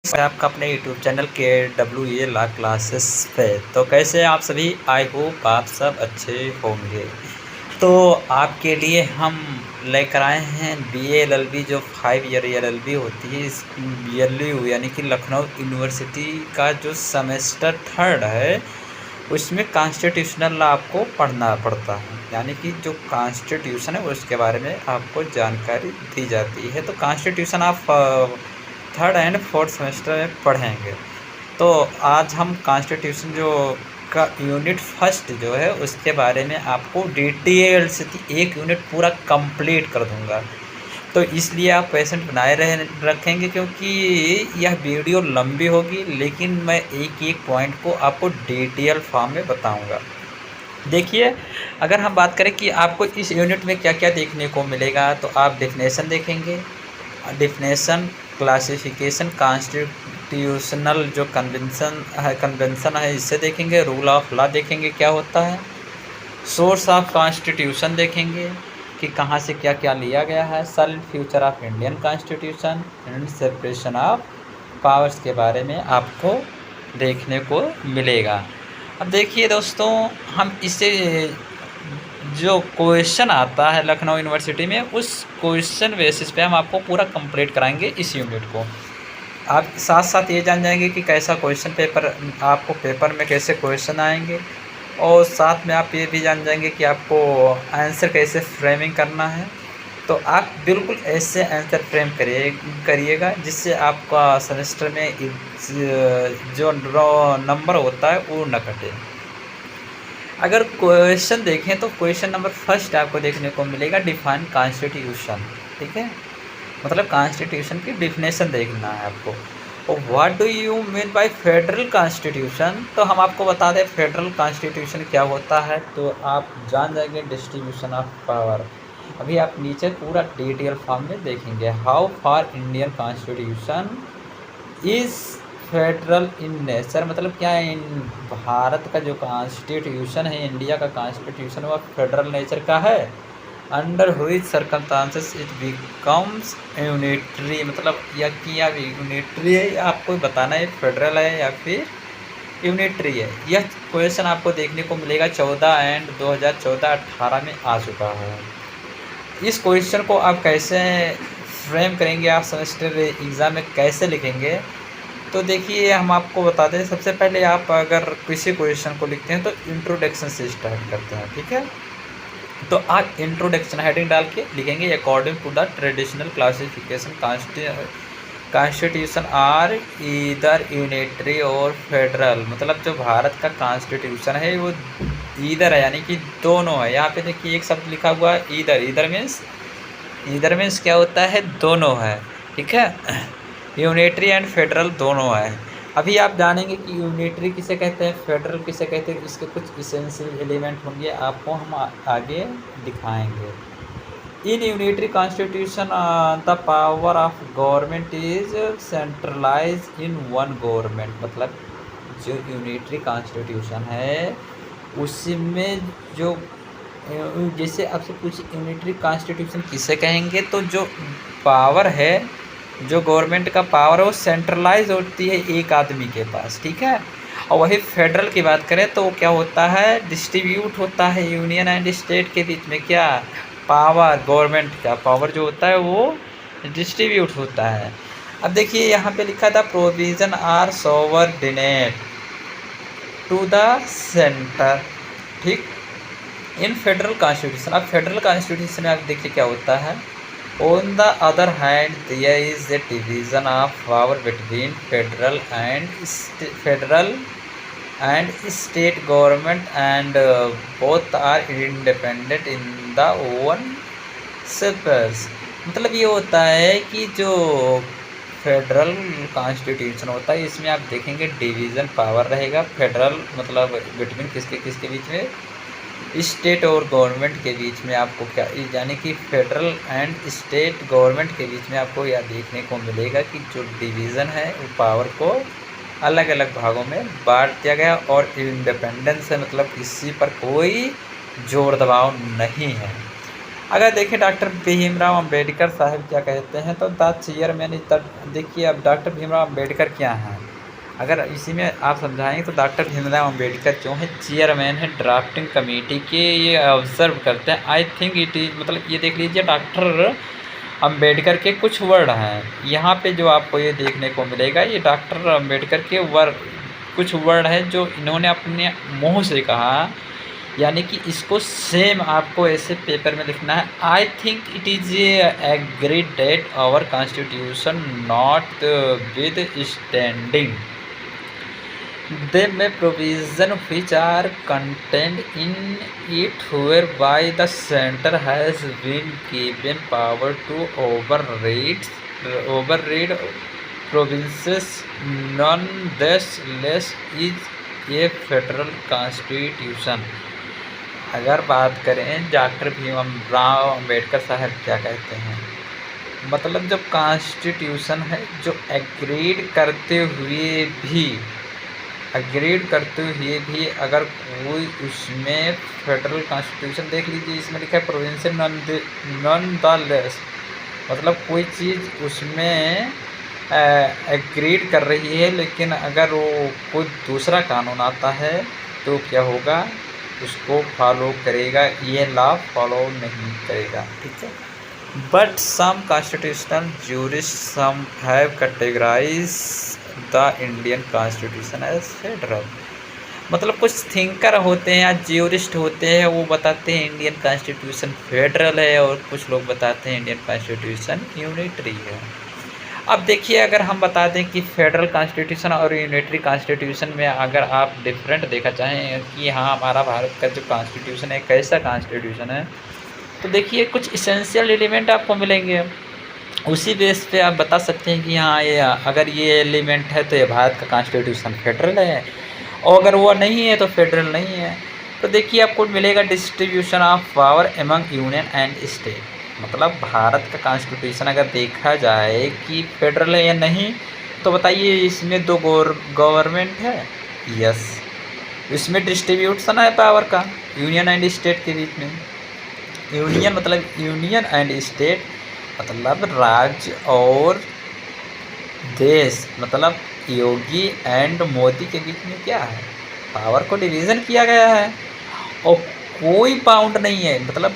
है आपका अपने YouTube channel KWA law classes पे। तो कैसे हैं आप सभी? आई होप आप सब अच्छे होंगे। तो आपके लिए हम लेकर आए हैं BA LLB जो 5 ईयर LLB होती है, इस BLU यानी कि लखनऊ यूनिवर्सिटी का जो सेमेस्टर थर्ड है उसमें कॉन्स्टिट्यूशनल लॉ आपको पढ़ना पड़ता है। यानी कि जो कॉन्स्टिट्यूशन है उसके बारे में आपको जानकारी दी जाती है। तो कॉन्स्टिट्यूशन आप थर्ड एंड फोर्थ सेमेस्टर में पढ़ेंगे। तो आज हम कॉन्स्टिट्यूशन जो का यूनिट फर्स्ट जो है उसके बारे में आपको डिटेल से एक यूनिट पूरा कंप्लीट कर दूंगा। तो इसलिए आप पेशेंट बनाए रखेंगे क्योंकि यह वीडियो लंबी होगी, लेकिन मैं एक एक पॉइंट को आपको डिटेल फॉर्म में बताऊंगा। देखिए, अगर हम बात करें कि आपको इस यूनिट में क्या क्या देखने को मिलेगा, तो आप डेफिनेशन देखेंगे। डिफिनेशन, क्लासिफिकेशन, कॉन्स्टिट्यूशनल जो कन्वेंशन है इससे देखेंगे। रूल ऑफ लॉ देखेंगे क्या होता है। सोर्स ऑफ कॉन्स्टिट्यूशन देखेंगे कि कहाँ से क्या क्या लिया गया है। सल future of Indian constitution and separation of powers के बारे में आपको देखने को मिलेगा। अब देखिए दोस्तों, हम इसे जो क्वेश्चन आता है लखनऊ यूनिवर्सिटी में, उस क्वेश्चन बेसिस पे हम आपको पूरा कंप्लीट कराएंगे इस यूनिट को। आप साथ साथ ये जान जाएंगे कि कैसा क्वेश्चन पेपर आपको पेपर में कैसे क्वेश्चन आएंगे, और साथ में आप ये भी जान जाएंगे कि आपको आंसर कैसे फ्रेमिंग करना है। तो आप बिल्कुल ऐसे आंसर फ्रेम करिएगा जिससे आपका सेमेस्टर में जो नंबर होता है वो न कटे। अगर क्वेश्चन देखें तो क्वेश्चन नंबर फर्स्ट आपको देखने को मिलेगा डिफाइन कॉन्स्टिट्यूशन। ठीक है, मतलब कॉन्स्टिट्यूशन की डिफिनेशन देखना है आपको। और what do you mean by federal constitution, तो हम आपको बता दें फेडरल कॉन्स्टिट्यूशन क्या होता है, तो आप जान जाएंगे डिस्ट्रीब्यूशन ऑफ पावर। अभी आप नीचे पूरा डिटेल फॉर्म में देखेंगे। How far Indian constitution is federal in nature, मतलब क्या है, इन भारत का जो कॉन्स्टिट्यूशन है, इंडिया का कॉन्स्टिट्यूशन वह फेडरल नेचर का है। अंडर हुई सर्कमस्टांसेस इट बिकम्स यूनिटरी, मतलब यह कि या यूनिटरी है, आपको बताना है फेडरल है या फिर यूनिटरी है। यह क्वेश्चन आपको देखने को मिलेगा 14 एंड 2014-18 में आ चुका है। इस क्वेश्चन को आप कैसे फ्रेम करेंगे, आप सेमेस्टर एग्ज़ाम में कैसे लिखेंगे, तो देखिए हम आपको बता दें। सबसे पहले आप अगर किसी क्वेश्चन को लिखते हैं तो इंट्रोडक्शन से स्टार्ट करते हैं। ठीक है, तो आप इंट्रोडक्शन हेडिंग डाल के लिखेंगे according to the traditional classification constitution are either unitary और फेडरल, मतलब जो भारत का कॉन्स्टिट्यूशन है वो ईदर है, यानी कि दोनों है। यहाँ पे देखिए एक शब्द लिखा हुआ है ईदर। ईदर मीन्स क्या होता है, दोनों है। ठीक है, यूनिटरी एंड फेडरल दोनों है। अभी आप जानेंगे कि यूनिटरी किसे कहते हैं, फेडरल किसे कहते हैं, इसके कुछ इसेंशियल एलिमेंट होंगे, आपको हम आगे दिखाएंगे। In unitary constitution the power of government is centralise in one government, मतलब जो यूनिटरी कॉन्स्टिट्यूशन है उसमें जो जैसे आपसे कुछ यूनिटरी कॉन्स्टिट्यूशन किसे कहेंगे, तो जो पावर है, जो गवर्नमेंट का पावर है वो सेंट्रलाइज होती है एक आदमी के पास। ठीक है, और वही फेडरल की बात करें तो क्या होता है, डिस्ट्रीब्यूट होता है यूनियन एंड स्टेट के बीच में। क्या पावर, गवर्नमेंट का पावर जो होता है वो डिस्ट्रीब्यूट होता है। अब देखिए यहाँ पे लिखा था provision are subordinate to the centre. ठीक, इन फेडरल कॉन्स्टिट्यूशन, अब फेडरल कॉन्स्टिट्यूशन में आप देखिए क्या होता है। On the other hand there is a division of power between federal and state government and both are independent in the own self. मतलब ये होता है कि जो फेडरल कॉन्स्टिट्यूशन होता है इसमें आप देखेंगे डिवीज़न पावर रहेगा। फेडरल मतलब बिटवीन किसके किसके बीच में, स्टेट और गवर्नमेंट के बीच में। आपको क्या, यानी कि फेडरल एंड स्टेट गवर्नमेंट के बीच में आपको यह देखने को मिलेगा कि जो डिवीज़न है वो पावर को अलग अलग भागों में बांट दिया गया, और इंडिपेंडेंस है, मतलब किसी पर कोई जोर दबाव नहीं है। अगर देखें डॉक्टर भीमराव अंबेडकर साहब क्या कहते हैं, तो द चेयरमैन इज द, देखिए अब डॉक्टर भीमराव अंबेडकर क्या हैं, अगर इसी में आप समझाएंगे तो डॉक्टर भीमराव अंबेडकर जो है चेयरमैन है ड्राफ्टिंग कमेटी के, ये ऑब्जर्व करते हैं। आई थिंक इट इज़, मतलब ये देख लीजिए डॉक्टर अंबेडकर के कुछ वर्ड हैं यहाँ पे जो आपको ये देखने को मिलेगा, ये डॉक्टर अंबेडकर के कुछ वर्ड हैं जो इन्होंने अपने मुँह से कहा, यानी कि इसको सेम आपको ऐसे पेपर में लिखना है। I think it is agreed that our constitution notwithstanding they may provision which are contained in it whereby the center has been given power to override provinces nonetheless is a federal constitution। अगर बात करें doctor Bhimrao Ambedkar साहब क्या कहते हैं, मतलब जब constitution है जो अग्रीड करते हुए भी अगर कोई उसमें फेडरल कॉन्स्टिट्यूशन देख लीजिए, इसमें लिखा है प्रोविंशियल नॉन द लेस, मतलब कोई चीज़ उसमें एग्रीड कर रही है, लेकिन अगर वो कोई दूसरा कानून आता है तो क्या होगा, उसको फॉलो करेगा, ये लॉ फॉलो नहीं करेगा, ठीक है। But some constitutional jurist some have categorize the Indian constitution as federal, मतलब कुछ थिंकर होते हैं या ज्यूरिस्ट होते हैं, वो बताते हैं इंडियन कॉन्स्टिट्यूशन फेडरल है, और कुछ लोग बताते हैं इंडियन कॉन्स्टिट्यूशन यूनिटरी है। अब देखिए अगर हम बता दें कि फेडरल कॉन्स्टिट्यूशन और यूनिटरी कॉन्स्टिट्यूशन में अगर आप डिफरेंट देखा चाहें कि हाँ हमारा भारत का जो कॉन्स्टिट्यूशन है कैसा कॉन्स्टिट्यूशन है, तो देखिए कुछ इसेंशियल एलिमेंट आपको मिलेंगे, उसी बेस पे आप बता सकते हैं कि हाँ ये अगर ये एलिमेंट है तो ये भारत का कॉन्स्टिट्यूशन फेडरल है, और अगर वो नहीं है तो फेडरल नहीं है। तो देखिए आपको मिलेगा distribution of power among union and state, मतलब भारत का कॉन्स्टिट्यूशन अगर देखा जाए कि फेडरल है या नहीं, तो बताइए इसमें दो गवर्नमेंट है, यस, इसमें डिस्ट्रीब्यूशन है पावर का यूनियन एंड स्टेट के बीच में। यूनियन मतलब यूनियन एंड स्टेट मतलब राज्य और देश, मतलब योगी एंड मोदी के बीच में क्या है, पावर को डिवीज़न किया गया है, और कोई बाउंड नहीं है, मतलब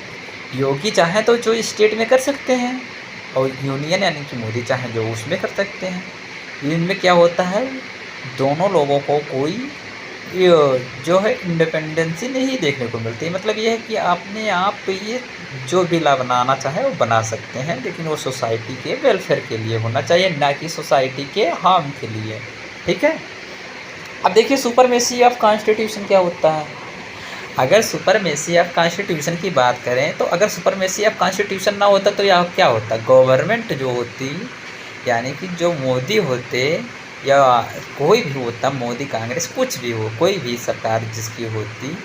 योगी चाहे तो जो स्टेट में कर सकते हैं, और यूनियन यानी कि मोदी चाहे जो उसमें कर सकते हैं। इनमें क्या होता है, दोनों लोगों को कोई जो है इंडिपेंडेंसी नहीं देखने को मिलती, मतलब ये है कि अपने आप ये जो भी ला बनाना चाहे वो बना सकते हैं, लेकिन वो सोसाइटी के वेलफेयर के लिए होना चाहिए, ना कि सोसाइटी के हार्म के लिए, ठीक है। अब देखिए सुपरमेसी ऑफ कॉन्स्टिट्यूशन क्या होता है। अगर सुपरमेसी ऑफ कॉन्स्टिट्यूशन की बात करें तो अगर सुपरमेसी ऑफ कॉन्स्टिट्यूशन ना होता तो यहाँ क्या होता, गवर्नमेंट जो होती, यानी कि जो मोदी होते या कोई भी होता, मोदी कांग्रेस कुछ भी हो, कोई भी सरकार जिसकी होती,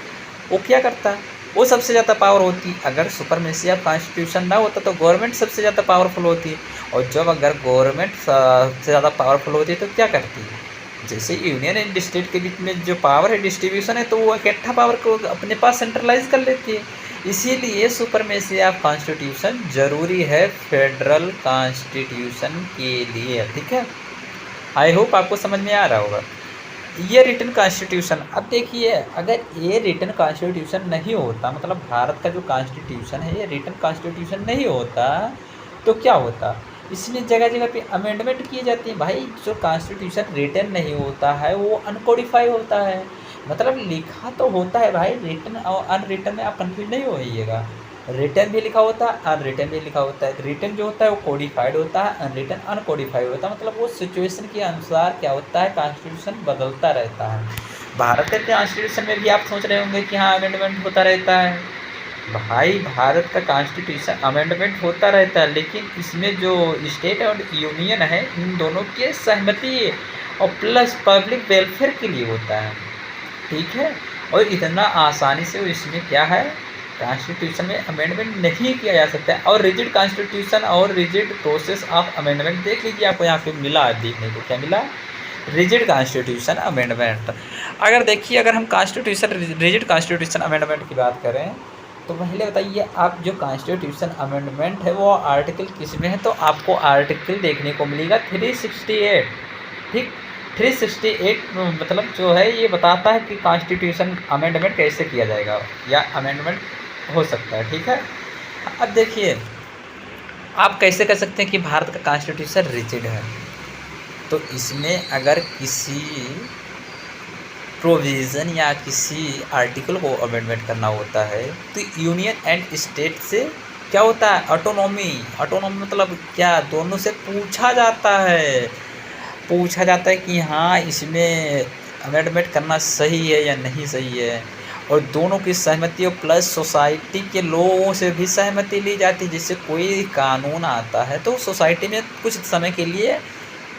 वो क्या करता, वो सबसे ज़्यादा पावर होती। अगर सुपरमेसी ऑफ कॉन्स्टिट्यूशन ना होता तो गवर्नमेंट सबसे ज़्यादा पावरफुल होती, और जब अगर गवर्नमेंट सबसे ज़्यादा पावरफुल होती तो क्या करती, जैसे यूनियन एंड स्टेट के बीच में जो पावर है डिस्ट्रीब्यूशन है, तो वो इकट्ठा पावर को अपने पास सेंट्रलाइज कर लेती है। इसीलिए सुपरमेसी ऑफ कॉन्स्टिट्यूशन ज़रूरी है फेडरल कॉन्स्टिट्यूशन के लिए, ठीक है। आई होप आपको समझ में आ रहा होगा। ये रिटन कॉन्स्टिट्यूशन, अब देखिए अगर ये रिटन कॉन्स्टिट्यूशन नहीं होता, मतलब भारत का जो कॉन्स्टिट्यूशन है ये रिटन कॉन्स्टिट्यूशन नहीं होता, तो क्या होता, इसलिए जगह जगह पे अमेंडमेंट किए जाती हैं। भाई जो कॉन्स्टिट्यूशन रिटन नहीं होता है वो अनकोडिफाई होता है, मतलब लिखा तो होता है भाई, रिटन और अनरिटन में आप कन्फ्यूज नहीं होइएगा, रिटन भी लिखा होता है अनरिटन भी लिखा होता है। रिटन जो होता है वो कोडिफाइड होता है, अनरिटन अनकोडिफाइड होता है, मतलब वो सिचुएशन के अनुसार क्या होता है, कॉन्स्टिट्यूशन बदलता रहता है। भारत के कॉन्स्टिट्यूशन में भी आप सोच रहे होंगे कि हाँ अमेंडमेंट होता रहता है, भाई भारत का कॉन्स्टिट्यूशन अमेंडमेंट होता रहता है, लेकिन इसमें जो स्टेट और यूनियन है इन दोनों के सहमति और प्लस पब्लिक वेलफेयर के लिए होता है, ठीक है। और इतना आसानी से इसमें क्या है, कॉन्स्टिट्यूशन में अमेंडमेंट नहीं किया जा सकता है। और रिजिड कॉन्स्टिट्यूशन और रिजिड प्रोसेस ऑफ अमेंडमेंट देख लीजिए, आपको यहाँ पे मिला, देखने को क्या मिला, रिजिड कॉन्स्टिट्यूशन अमेंडमेंट। अगर देखिए अगर हम कॉन्स्टिट्यूशन रिजिड कॉन्स्टिट्यूशन अमेंडमेंट की बात करें तो पहले बताइए आप जो कॉन्स्टिट्यूशन अमेंडमेंट है वो आर्टिकल किस में है, तो आपको आर्टिकल देखने को मिलेगा 368। ठीक, 368 मतलब जो है ये बताता है कि कॉन्स्टिट्यूशन अमेंडमेंट कैसे किया जाएगा या अमेंडमेंट हो सकता है। ठीक है, अब देखिए आप कैसे कर सकते हैं कि भारत का कॉन्स्टिट्यूशन रिजिड है, तो इसमें अगर किसी प्रोविज़न या किसी आर्टिकल को अमेंडमेंट करना होता है तो यूनियन एंड स्टेट से क्या होता है, ऑटोनॉमी। ऑटोनॉमी मतलब क्या, दोनों से पूछा जाता है कि हाँ इसमें अमेंडमेंट करना सही है या नहीं सही है, और दोनों की सहमति और प्लस सोसाइटी के लोगों से भी सहमति ली जाती है। जिससे कोई कानून आता है तो सोसाइटी में कुछ समय के लिए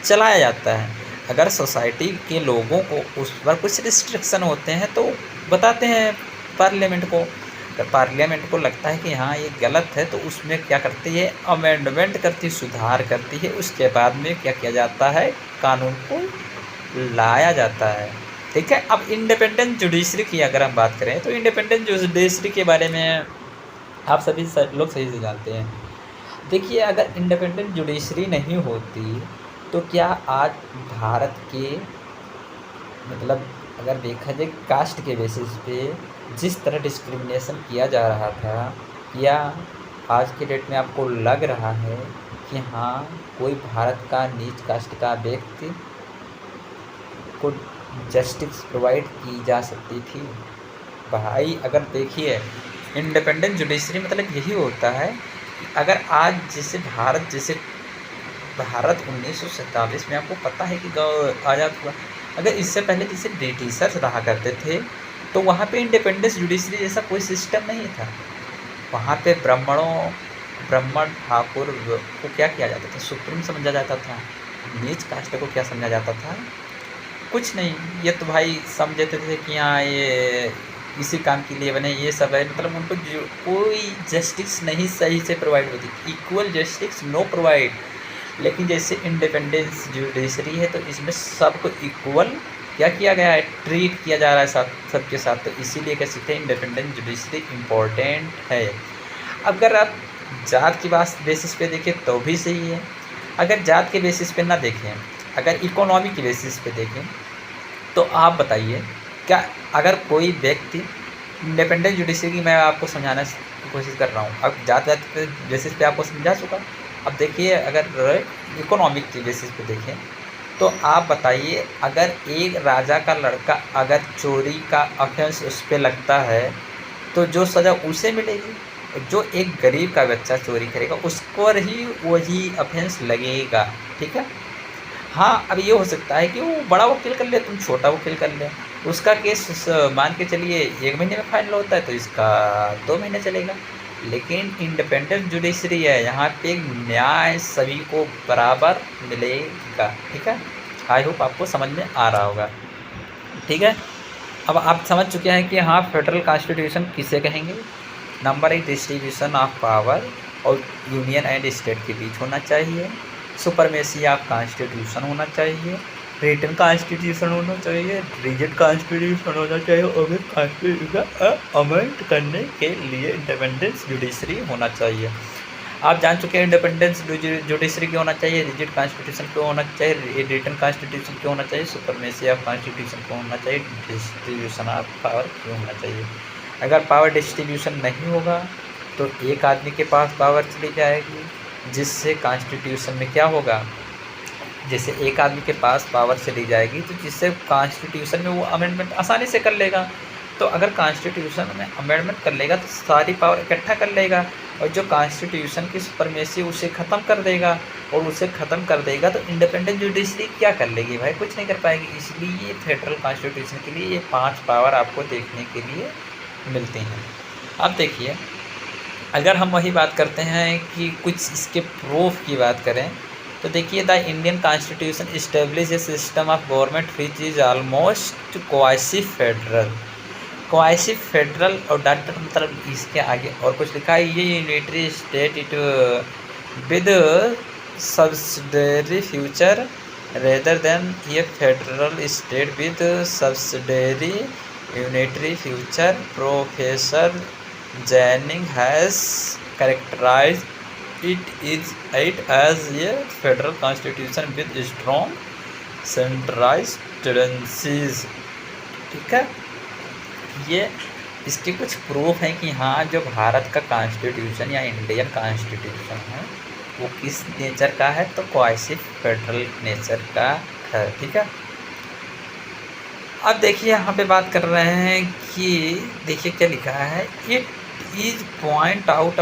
चलाया जाता है। अगर सोसाइटी के लोगों को उस पर कुछ रिस्ट्रिक्शन होते हैं तो बताते हैं पार्लियामेंट को। अगर पार्लियामेंट को लगता है कि हाँ ये गलत है तो उसमें क्या करती है, अमेंडमेंट करती, सुधार करती है। उसके बाद में क्या किया जाता है, कानून को लाया जाता है। ठीक है, अब इंडिपेंडेंट जुडिशरी की अगर हम बात करें तो इंडिपेंडेंट जुडिशरी के बारे में आप सभी लोग सही से जानते हैं। देखिए अगर इंडिपेंडेंट जुडिशरी नहीं होती तो क्या आज भारत के मतलब अगर देखा जाए कास्ट के बेसिस पे जिस तरह डिस्क्रिमिनेशन किया जा रहा था, या आज के डेट में आपको लग रहा है कि हाँ कोई भारत का नीच कास्ट का व्यक्ति को जस्टिस प्रोवाइड की जा सकती थी? भाई अगर देखिए इंडिपेंडेंट जुडिशरी मतलब यही होता है कि अगर आज जैसे भारत 1947 में आपको पता है कि आज़ाद हुआ। अगर इससे पहले जैसे ब्रिटिशर्स रहा करते थे तो वहाँ पे इंडिपेंडेंस जुडिशरी जैसा कोई सिस्टम नहीं था। वहाँ पे ब्राह्मण ठाकुर को क्या किया जाता था, सुप्रीम समझा जाता था। नीच कास्ट को क्या समझा जाता था, कुछ नहीं। ये तो भाई समझते थे कि हाँ ये इसी काम के लिए बने, ये सब है। मतलब उनको कोई जस्टिस नहीं सही से प्रोवाइड होती, इक्वल जस्टिस नो प्रोवाइड। लेकिन जैसे इंडिपेंडेंस जुडिशरी है तो इसमें सबको इक्वल क्या किया गया है, ट्रीट किया जा रहा है सबके साथ। तो इसीलिए कह सकते हैं इंडिपेंडेंट जुडिशरी इम्पोर्टेंट है। अगर आप जात की बात बेसिस पे देखें तो भी सही है, अगर जात के बेसिस पे ना देखें, अगर इकोनॉमी के बेसिस पे देखें तो आप बताइए क्या अगर कोई व्यक्ति इंडिपेंडेंट जुडिशरी की मैं आपको समझाने की कोशिश कर रहा हूँ, अब जात के बेसिस पे आपको समझा चुका। अब देखिए अगर इकोनॉमिक के बेसिस पे देखें तो आप बताइए अगर एक राजा का लड़का अगर चोरी का ऑफेंस उस पर लगता है तो जो सज़ा उसे मिलेगी, जो एक गरीब का बच्चा चोरी करेगा उसको ही वही ऑफेंस लगेगा। ठीक है, हाँ अब ये हो सकता है कि वो बड़ा वकील कर ले, तुम छोटा वकील कर ले, उसका केस मान के चलिए 1 महीने में फाइनल होता है तो इसका 2 महीने चलेगा। लेकिन इंडिपेंडेंट जुडिशरी है, यहाँ पे न्याय सभी को बराबर मिलेगा। ठीक है, आई होप आपको समझ में आ रहा होगा। ठीक है, अब आप समझ चुके हैं कि हाँ फेडरल कॉन्स्टिट्यूशन किसे कहेंगे। नंबर 1 डिस्ट्रीब्यूशन ऑफ पावर और यूनियन एंड स्टेट के बीच होना चाहिए। सुपरमेसी ऑफ कॉन्स्टिट्यूशन होना चाहिए, रिटन कॉन्स्टिट्यूशन होना चाहिए, रिजिड कॉन्स्टिट्यूशन होना चाहिए, और कॉन्स्टिट्यूशन अमेंड करने के लिए इंडिपेंडेंस जुडिशरी होना चाहिए। आप जान चुके हैं इंडिपेंडेंस जुडिशरी क्यों होना चाहिए, रिजिड कॉन्स्टिट्यूशन क्यों होना चाहिए, रिटन कॉन्स्टिट्यूशन क्यों होना चाहिए, सुपरमेसी ऑफ कॉन्स्टिट्यूशन क्यों होना चाहिए, डिस्ट्रीब्यूशन ऑफ पावर क्यों होना चाहिए। अगर पावर डिस्ट्रीब्यूशन नहीं होगा तो एक आदमी के पास पावर चली जाएगी, जिससे कॉन्स्टिट्यूशन में क्या होगा, जैसे एक आदमी के पास पावर चली जाएगी तो जिससे कॉन्स्टिट्यूशन में वो अमेंडमेंट आसानी से कर लेगा। तो अगर कॉन्स्टिट्यूशन में अमेंडमेंट कर लेगा तो सारी पावर इकट्ठा कर लेगा, और जो कॉन्स्टिट्यूशन की सुपरमेसी उसे ख़त्म कर देगा, और उसे ख़त्म कर देगा तो इंडिपेंडेंट जुडिशरी क्या कर लेगी भाई, कुछ नहीं कर पाएगी। इसलिए फेडरल कॉन्स्टिट्यूशन के लिए ये 5 पावर आपको देखने के लिए मिलती हैं। अब देखिए अगर हम वही बात करते हैं कि कुछ इसके प्रूफ की बात करें तो देखिए the Indian constitution establish a system of government which is almost quasi federal. Quasi federal और डॉट मतलब इसके आगे और कुछ लिखा है, ये unitary state it with subsidiary future rather than ये federal state with subsidiary unitary future. Professor Jennings has characterized it as a federal constitution with strong centralized tendencies। ठीक है, ये इसके कुछ प्रूफ हैं कि हाँ जो भारत का कॉन्स्टिट्यूशन या इंडियन कॉन्स्टिट्यूशन है वो किस नेचर का है, तो क्वासी फेडरल नेचर का है। ठीक है, अब देखिए यहाँ पे बात कर रहे हैं कि देखिए क्या लिखा है, it is point out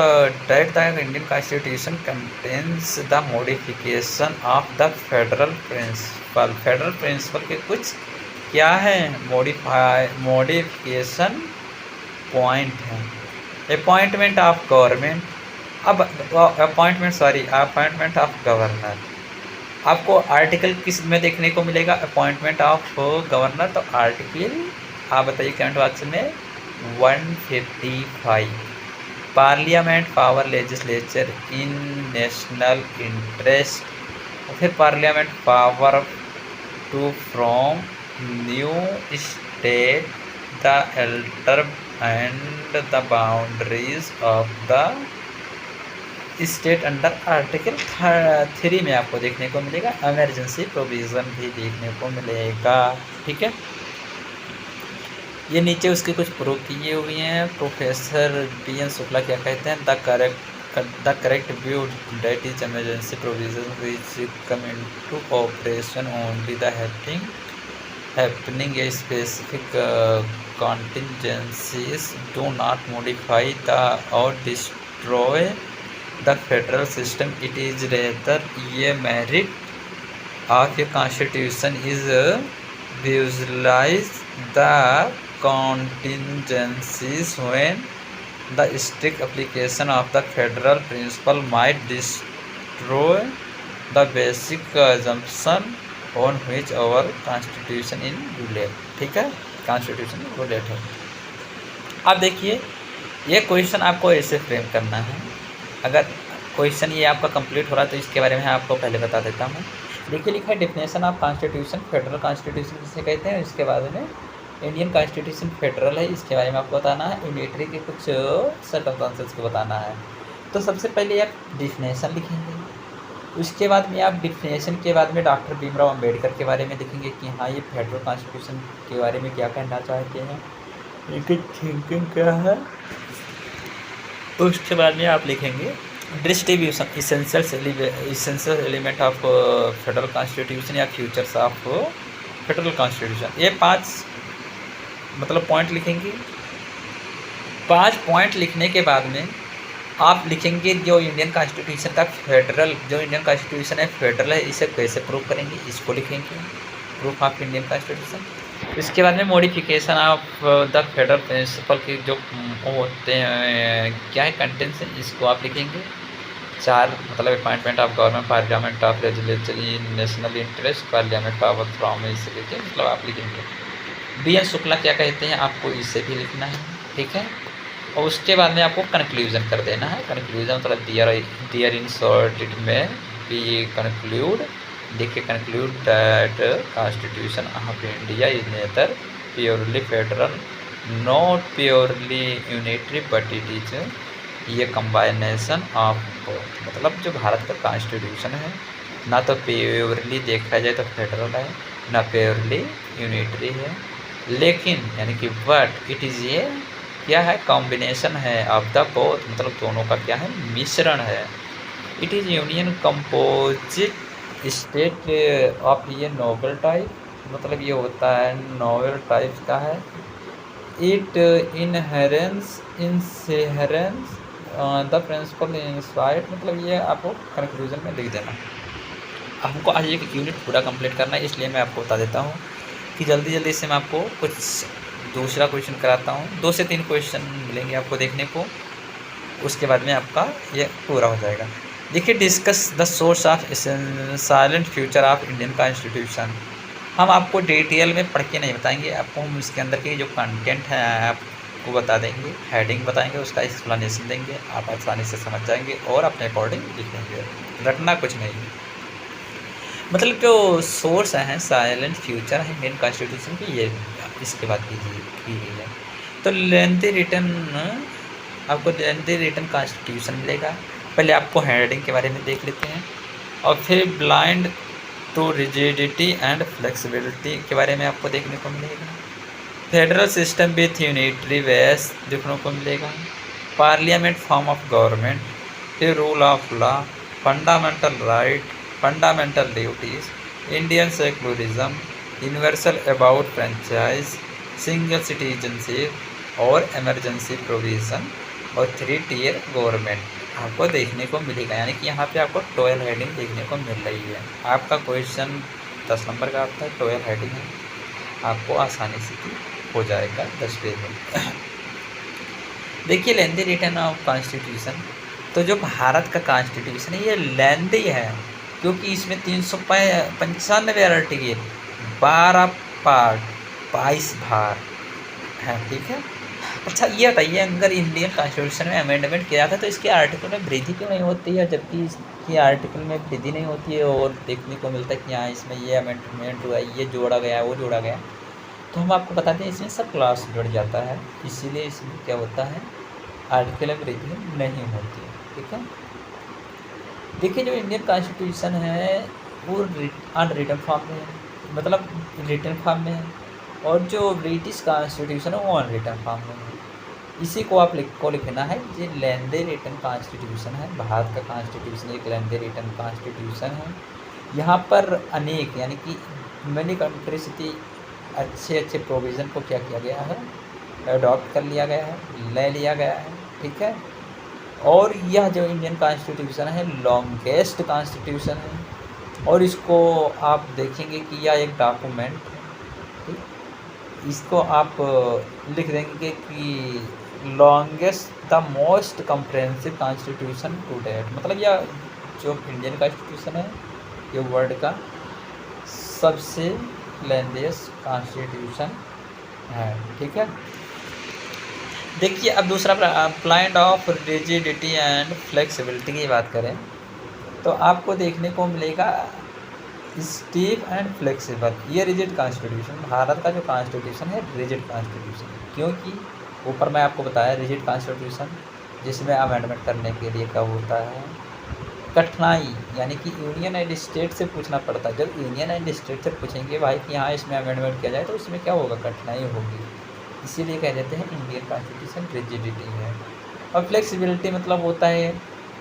that the Indian constitution contains the modification of the federal principle. Federal principle के कुछ क्या है, मॉडिफिकेशन पॉइंट है। अपॉइंटमेंट ऑफ गवर्नमेंट, अब अपॉइंटमेंट ऑफ गवर्नर, आपको आर्टिकल किस में देखने को मिलेगा, अपॉइंटमेंट ऑफ गवर्नर, तो आर्टिकल आप बताइए कमेंट बॉक्स में 155। Parliament power legislature in national interest, फिर parliament power to from new state the alter and the boundaries of the state under article 3 में आपको देखने को मिलेगा। इमरजेंसी प्रोविज़न भी देखने को मिलेगा। ठीक है, ये नीचे उसके कुछ प्रूफ किए हुए हैं। प्रोफेसर BN शुक्ला क्या कहते हैं, the correct view that is emergency provision which come into operation only the happening a specific contingencies do not modify the or destroy the federal system. It is rather a merit of a constitution is visualize the contingencies when the strict application of the federal principle might destroy the basic assumption on which our constitution is built। ठीक है, constitution roulette है। अब देखिए ये question आपको ऐसे frame करना है। अगर क्वेश्चन ये आपका कंप्लीट हो रहा है तो इसके बारे में आपको पहले बता देता हूँ। देखिए लिखा है definition of constitution, federal constitution जिसे कहते हैं, इसके बाद में इंडियन कॉन्स्टिट्यूशन फेडरल है, इसके बारे में आपको बताना है। यूनिटरी के कुछ सर्कमस्टेंसेस को बताना है। तो सबसे पहले आप डेफिनेशन लिखेंगे, उसके बाद में आप डिफिनेशन के बाद में डॉक्टर भीमराव अंबेडकर के बारे में लिखेंगे कि हाँ ये फेडरल कॉन्स्टिट्यूशन के बारे में क्या कहना चाहते हैं, इनकी थिंकिंग क्या है। उसके बाद में आप लिखेंगे distribution, essential element of federal constitution या फ्यूचर्स ऑफ फेडरल कॉन्स्टिट्यूशन। ये 5 मतलब पॉइंट लिखेंगे। 5 पॉइंट लिखने के बाद में आप लिखेंगे जो इंडियन कॉन्स्टिट्यूशन का फेडरल, जो इंडियन कॉन्स्टिट्यूशन है फेडरल है, इसे कैसे प्रूव करेंगे, इसको लिखेंगे प्रूफ ऑफ इंडियन कॉन्स्टिट्यूशन। इसके बाद में modification of the federal principle के जो होते हैं क्या है कंटेंशन, इसको आप लिखेंगे। 4 मतलब appointment of government, parliament of legislature in national interest, parliament power from, इसे लिखिए मतलब आप लिखेंगे। BN शुक्ला क्या कहते हैं, आपको इसे भी लिखना है। ठीक है, और उसके बाद में आपको कंक्लूजन कर देना है। कंक्लूजन मतलब दियर इन शॉर्ट इट में बी कंक्लूड, देखिए conclude that constitution of India is nether purely federal not purely unitary but it is ये कम्बाइनेशन ऑफ बोथ। मतलब जो भारत का कॉन्स्टिट्यूशन है ना तो प्योरली देखा जाए तो फेडरल है, ना प्योरली यूनिटरी है, लेकिन यानी कि बट इट इज़ ये क्या है कॉम्बिनेशन है ऑफ द बोथ, मतलब दोनों का क्या है मिश्रण है। It is union composite state of ये नोबल टाइप, मतलब ये होता है नोबल टाइप का है। इट इनहेरेंस द प्रिंसिपल इंसाइड, मतलब ये आपको कंक्लूजन में लिख देना। हमको आज एक यूनिट पूरा कंप्लीट करना है, इसलिए मैं आपको बता देता हूँ कि जल्दी से मैं आपको कुछ दूसरा क्वेश्चन कराता हूँ। 2 से 3 क्वेश्चन मिलेंगे आपको देखने को, उसके बाद में आपका ये पूरा हो जाएगा। देखिए discuss the source of silent future of Indian constitution. हम आपको डिटेल में पढ़ के नहीं बताएंगे, आपको हम इसके अंदर के जो कंटेंट है आपको बता देंगे, हेडिंग बताएंगे, उसका एक्सप्लेनेशन देंगे, आप आसानी से समझ जाएंगे और अपने अकॉर्डिंग लिखेंगे, रटना कुछ नहीं। मतलब जो सोर्स हैं साइलेंट फ्यूचर है इंडियन कॉन्स्टिट्यूशन की, ये इसके बाद की गई है। तो लेंथी रिटर्न आपको लेंदी रिटन कॉन्स्टिट्यूशन मिलेगा। पहले आपको हेडिंग के बारे में देख लेते हैं और फिर blind to rigidity and flexibility के बारे में आपको देखने को मिलेगा। Federal system with unitary base देखने को मिलेगा। पार्लियामेंट फॉर्म ऑफ गवर्नमेंट, फिर rule of law, fundamental right, fundamental duties, Indian secularism, universal अबाउट फ्रेंचाइज, सिंगल सिटीजनशिप और इमरजेंसी प्रोविज़न और 3 टियर गवर्नमेंट आपको देखने को मिलेगा। यानी कि यहाँ पे आपको 12 हेडिंग देखने को मिल रही है। आपका क्वेश्चन 10 नंबर का आता है, 12 हेडिंग है, आपको आसानी से हो जाएगा 10 पेज में। देखिए लेंदी रिटन ऑफ कॉन्स्टिट्यूशन, तो जो भारत का कॉन्स्टिट्यूशन है ये लेंदी है क्योंकि इसमें 395 आर्टिकल, 12 पार्ट, 22 भाग है। ठीक है। अच्छा ये बताइए, अगर इंडियन कॉन्स्टिट्यूशन में अमेंडमेंट किया जाता है तो इसके आर्टिकल में वृद्धि क्यों नहीं होती है, जबकि इसके आर्टिकल में वृद्धि नहीं होती है और देखने को मिलता है कि हाँ इसमें ये अमेंडमेंट हुआ है, ये जोड़ा गया है, वो जोड़ा गया। तो हम आपको बताते हैं इसमें सब क्लास जुड़ जाता है, इसीलिए इसमें क्या होता है आर्टिकल में वृद्धि नहीं होती है। ठीक है। देखिए जो इंडियन कॉन्स्टिट्यूशन है वो अनरिटन फॉर्म में है, मतलब रिटन फॉर्म में है, और जो ब्रिटिश कॉन्स्टिट्यूशन है वो अनरिटन फॉर्म में है। इसी को आप लिखना है, ये लेंदी रिटन कॉन्स्टिट्यूशन है। भारत का कॉन्स्टिट्यूशन एक लेंदी रिटन कॉन्स्टिट्यूशन है। यहाँ पर अनेक यानी कि मैनी कंट्री से अच्छे प्रोविज़न को क्या किया गया है, अडॉप्ट कर लिया गया है, ले लिया गया है। ठीक है। और यह जो इंडियन कॉन्स्टिट्यूशन है लॉन्गेस्ट कॉन्स्टिट्यूशन है और इसको आप देखेंगे कि यह एक डॉक्यूमेंट है। ठीक। इसको आप लिख देंगे कि longest the most comprehensive constitution to date, मतलब यह जो इंडियन कॉन्स्टिट्यूशन है ये वर्ल्ड का सबसे लेंथीएस्ट कॉन्स्टिट्यूशन है। ठीक है। देखिए अब दूसरा blind of rigidity and flexibility की बात करें तो आपको देखने को मिलेगा स्टीफ एंड फ्लेक्सिबल। ये रिजिड कॉन्स्टिट्यूशन, भारत का जो कॉन्स्टिट्यूशन है रिजिड कॉन्स्टिट्यूशन, क्योंकि ऊपर मैं आपको बताया रिजिड कॉन्स्टिट्यूशन जिसमें अमेंडमेंट करने के लिए क्या होता है कठिनाई, यानी कि यूनियन एंड स्टेट से पूछना पड़ता है। जब यूनियन एंड स्टेट से पूछेंगे भाई कि हाँ इसमें अमेंडमेंट किया जाए तो उसमें क्या होगा कठिनाई होगी, इसीलिए कह देते हैं इंडियन कॉन्स्टिट्यूशन रिजिडिटी है। और फ्लेक्सिबिलिटी मतलब होता है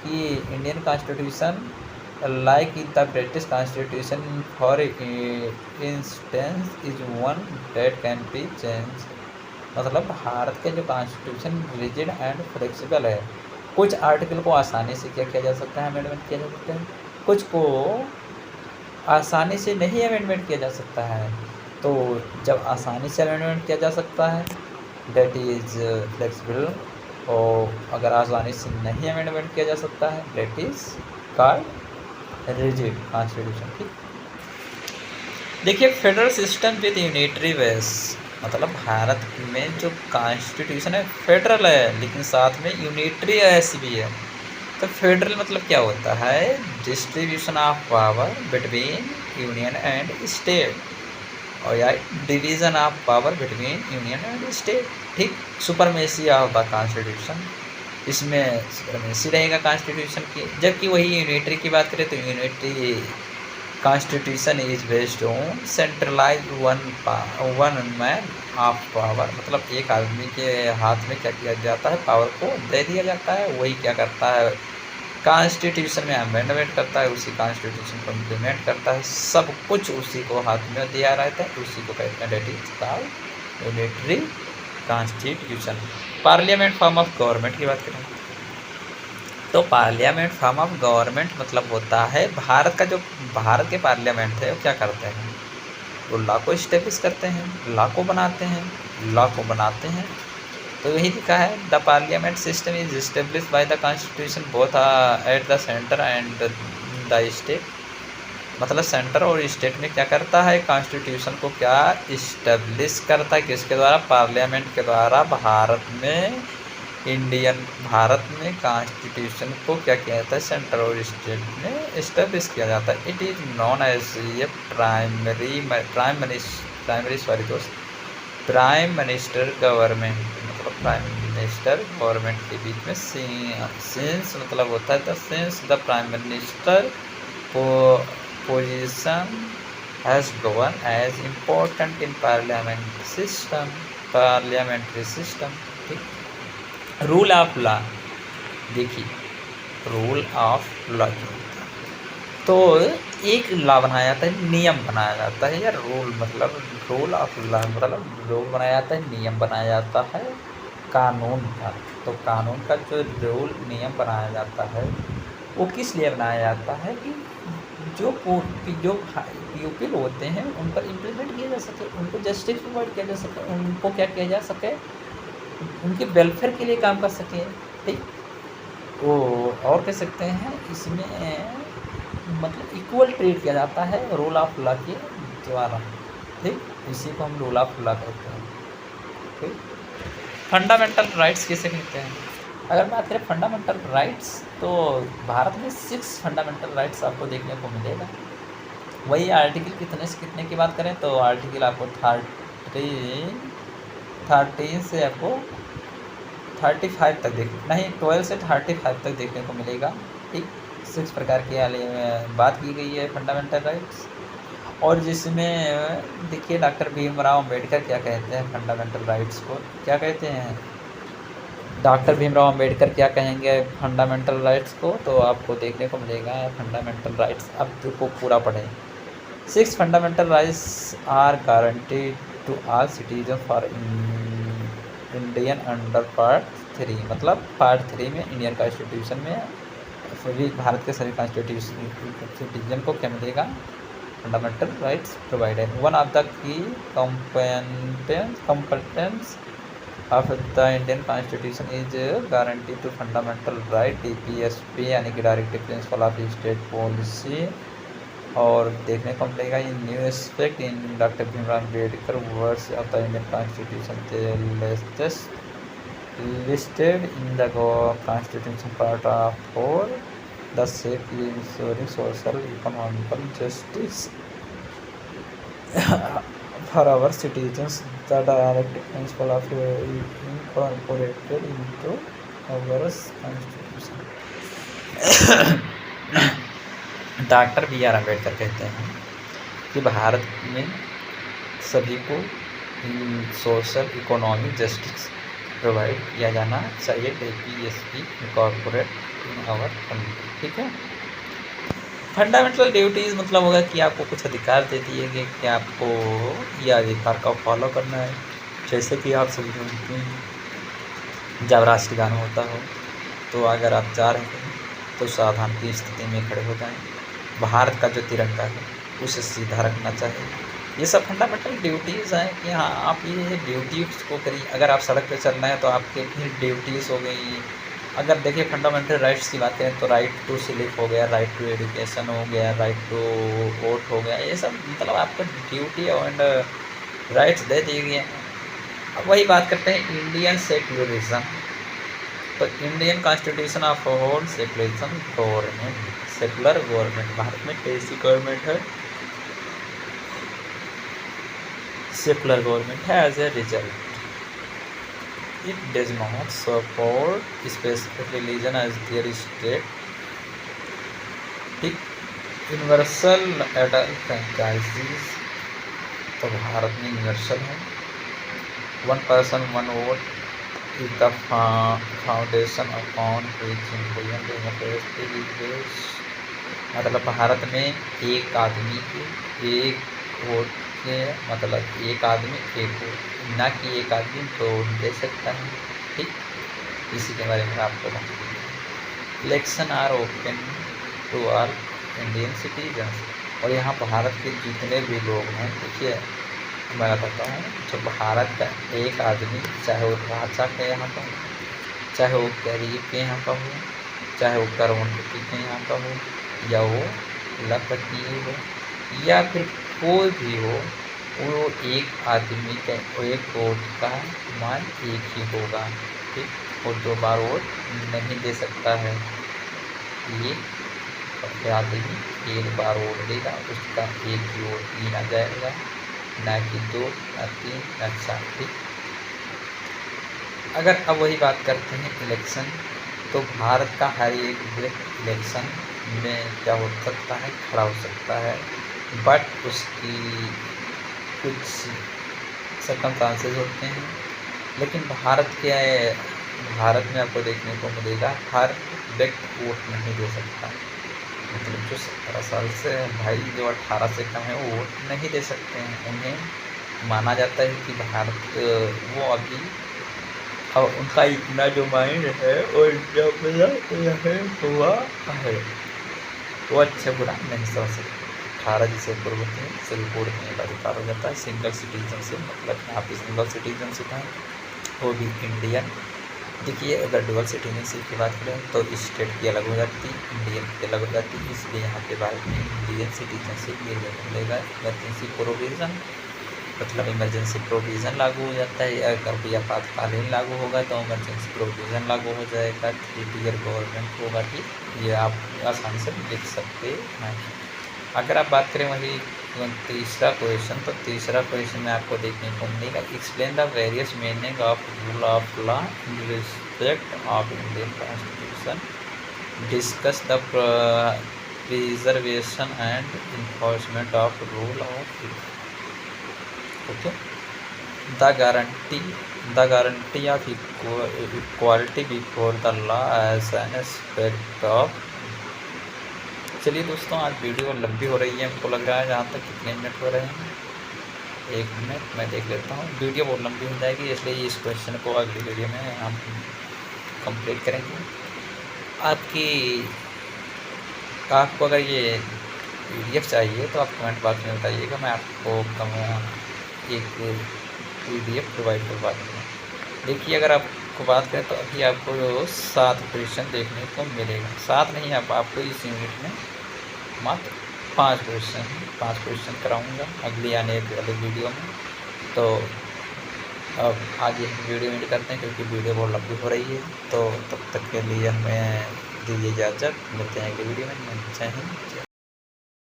कि Indian constitution like the British constitution for instance is one that can be change, मतलब भारत के जो कॉन्स्टिट्यूशन रिजिड एंड फ्लेक्सिबल है, कुछ आर्टिकल को आसानी से क्या किया जा सकता है अमेंडमेंट किया जा सकता है, कुछ को आसानी से नहीं अमेंडमेंट किया जा सकता है। तो जब आसानी से अमेंडमेंट किया जा सकता है डेट इज़ फ्लेक्सिबल, और अगर आसानी से नहीं अमेंडमेंट किया जा सकता है that is called rigid constitution. ठीक। देखिए federal system with unitary base, मतलब भारत में जो कॉन्स्टिट्यूशन है फेडरल है लेकिन साथ में यूनिटरी ऐसी भी है। तो फेडरल मतलब क्या होता है distribution of power between union and state, और या division of power between union and state. ठीक। सुपरमेसी ऑफ द कॉन्स्टिट्यूशन, इसमें सुपरमेसी रहेगा कॉन्स्टिट्यूशन की। जबकि वही यूनिटरी की बात करें तो unitary constitution is based on centralize one man of power, मतलब एक आदमी के हाथ में क्या किया जाता है पावर को दे दिया जाता है, वही क्या करता है कॉन्स्टिट्यूशन में अमेंडमेंट करता है, उसी कॉन्स्टिट्यूशन को इम्प्लीमेंट करता है, सब कुछ उसी को हाथ में दिया रहता है, उसी को कहते हैं that is called unitary constitution. Parliament form of government की बात करें तो पार्लियामेंट फॉर्म ऑफ गवर्नमेंट मतलब होता है भारत के पार्लियामेंट है वो क्या करते हैं, वो लॉ को इस्टेब्लिश करते हैं, लॉ को बनाते हैं। तो यही लिखा है the parliament system is establish by the constitution both at the centre and the state, मतलब सेंटर और स्टेट में क्या करता है कॉन्स्टिट्यूशन को क्या इस्टेब्लिश करता है, किसके द्वारा पार्लियामेंट के द्वारा। भारत में कॉन्स्टिट्यूशन को क्या किया जाता है सेंटर और स्टेट में इस्टेब्लिश किया जाता है। It is known as a prime minister government, मतलब प्राइम मिनिस्टर गवर्नमेंट के बीच में सिंस मतलब होता है the since the prime minister position has govern as important in parliamentary system. ठीक, रूल ऑफ लॉ, देखिए रूल ऑफ लॉ क्या होता है, तो एक लॉ बनाया जाता है, नियम बनाया जाता है, या रूल मतलब रूल ऑफ लॉ मतलब रूल बनाया जाता है, नियम बनाया जाता है कानून का। तो कानून का जो रूल नियम बनाया जाता है वो किस लिए बनाया जाता है कि जो पीपल होते हैं उन पर इम्प्लीमेंट किया जा सके, उनको जस्टिस प्रोवाइड किया जा सके, उनको क्या किया जा सके, उनके वेलफेयर के लिए काम कर सके। ठीक, वो और कह सकते हैं इसमें मतलब इक्वल ट्रीट किया जाता है रूल ऑफ लॉ के द्वारा। ठीक, इसी को हम रूल ऑफ लॉ कहते हैं। ठीक, फंडामेंटल राइट्स किसे कहते हैं? अगर बात करें फंडामेंटल राइट्स तो भारत में 6 फंडामेंटल राइट्स आपको देखने को मिलेगा। वही आर्टिकल कितने से कितने की बात करें तो आर्टिकल आपको 13 से आपको 35 तक नहीं 12 से 35 तक देखने को मिलेगा। ठीक, 6 प्रकार की बात की गई है फंडामेंटल राइट्स। और जिसमें देखिए डॉक्टर भीमराव अम्बेडकर क्या कहते हैं फंडामेंटल राइट्स को, क्या कहते हैं डॉक्टर भीमराव अम्बेडकर क्या कहेंगे फंडामेंटल राइट्स को, तो आपको देखने को मिलेगा फंडामेंटल राइट्स। अब को पूरा पढ़ें। 6 fundamental rights are guaranteed to all citizen for Indian under part 3, मतलब पार्ट 3 में इंडियन कॉन्स्टिट्यूशन में सभी भारत के सभी कॉन्स्टिट्यूशन सिटीजन को क्या मिलेगा fundamental rights provided. One of the key competence of the Indian constitution is guarantee to fundamental right DPSP यानी कि directive principle of state policy. और देखने को मिलेगा in new aspect in doctor Bhimrao Ambedkar words of the Indian constitution listed in the constitution part of 4 the shape ensuring social economical justice for our citizens, the direct principle of incorporated into our constitution। Doctor BR Ambedkar कहते हैं कि भारत में सभी को social economic justice provide किया जाना चाहिए, DPSP incorporate in our country. ठीक है, फंडामेंटल ड्यूटीज़ मतलब होगा कि आपको कुछ अधिकार दे दिए गए कि आपको यह अधिकार का फॉलो करना है। जैसे कि आप सभी जानते हैं जब राष्ट्रगान होता हो तो अगर आप जा रहे हैं तो सावधान की स्थिति में खड़े हो जाएं, भारत का जो तिरंगा है उसे सीधा रखना चाहिए। ये सब फंडामेंटल ड्यूटीज़ हैं कि हाँ आप ये ड्यूटीज़ को करिए। अगर आप सड़क पे चलना है तो आपके फिर ड्यूटीज़ हो गई। अगर देखिए फंडामेंटल राइट्स की बात करें तो राइट टू स्लीप हो गया, राइट टू एजुकेशन हो गया, राइट टू वोट हो गया, ये सब मतलब आपको ड्यूटी एंड राइट्स दे दिए गए हैं। अब वही बात करते हैं इंडियन सेक्युलरिज्म। तो Indian constitution of whole secularism government, secular government, Bharat में कैसी गवर्नमेंट है सेकुलर गवर्नमेंट है। As a result it does not support specific religion as their state। ठीक, यूनिवर्सल एडल्ट फ्रेंचाइजीज तो भारत में यूनिवर्सल है। 1 person 1 vote is the foundation upon which Indian democracy is based। मतलब भारत में एक आदमी के एक वोट के मतलब एक आदमी एक वोट, ना कि एक आदमी 2 वोट दे सकता है। ठीक, इसी के बारे में आपको बताऊँ। Election are open to all Indian citizens. और यहाँ भारत के जितने भी लोग हैं, देखिए मैं बताता हूँ, जो भारत का एक आदमी चाहे वो राजा के यहाँ का हो, चाहे वो गरीब के यहाँ का हो, चाहे वो करोड़पति के यहाँ का हो, या वो लखपति हो, या फिर कोई भी हो, वो एक आदमी का एक वोट का मान एक ही होगा। ठीक, वो 2 बार वोट नहीं दे सकता है। ये आदमी 1 बार वोट देगा, उसका एक ही वोट गिना जाएगा, ना कि 2 ना 3 ना 4। ठीक, अगर अब वही बात करते हैं इलेक्शन, तो भारत का हर एक व्यक्ति इलेक्शन में क्या हो सकता है, खड़ा हो सकता है, बट उसकी कुछ सर्कमस्टांसेस होते हैं। लेकिन भारत में आपको देखने को मिलेगा हर व्यक्ति वोट नहीं दे सकता। मतलब जो 17 साल से भाई जो 18 से कम है वो वोट नहीं दे सकते हैं। उन्हें माना जाता है कि भारत वो अभी अब उनका इतना जो माइंड है और हुआ है वो अच्छा बुरा नहीं समझ सकते। 18 जिसे पूर्व होते हैं सिर्फ वोट देने का अधिकार हो जाता है। सिंगल सिटीजनशिप मतलब यहाँ पे सिंगल सिटीजनशिप है, वो भी इंडियन। देखिए अगर डुअल सिटीजनशिप की बात करें तो स्टेट की अलग हो जाती है, इंडियन की अलग हो जाती है। इसलिए यहाँ पे भारत में इंडियन सिटीजनशिप मिलेगा। इमरजेंसी प्रोविज़न मतलब इमरजेंसी प्रोविज़न लागू हो जाता है। अगर कोई आपातकालीन लागू होगा तो इमरजेंसी प्रोविज़न लागू हो जाएगा। 3 टियर गवर्नमेंट होगा। ठीक, ये आप आसानी से लिख सकते हैं। अगर आप बात करें वही तीसरा क्वेश्चन, तो तीसरा क्वेश्चन में आपको देखने को मिलेगा explain the various meaning of rule of law in respect of Indian constitution, discuss the preservation and enforcement of rule of law. Okay, the guarantee of equality before the law as an aspect of. चलिए दोस्तों, आज video लंबी हो रही है, हमको लग रहा है। जहाँ तक कितने मिनट हो रहे हैं, 1 मिनट मैं देख लेता हूँ। वीडियो बहुत लंबी हो जाएगी, इसलिए इस क्वेश्चन को अगली वीडियो में हम कंप्लीट करेंगे। आपको अगर ये PDF चाहिए तो आप कमेंट बॉक्स में बताइएगा, मैं आपको एक PDF प्रोवाइड करवा दूँगा। देखिए अगर आपको बात करें तो अभी आपको 7 क्वेश्चन देखने को मिलेगा। 7 नहीं, आपको इस यूनिट में मात्र 5 क्वेश्चन कराऊंगा अगली आने वाले वीडियो में। तो अब आज ये वीडियो एंड करते हैं क्योंकि वीडियो बहुत लंबी हो रही है। तो तब तक के लिए हमें दीजिए इजाज़त, मिलते हैं अगली वीडियो में। जय हिंद।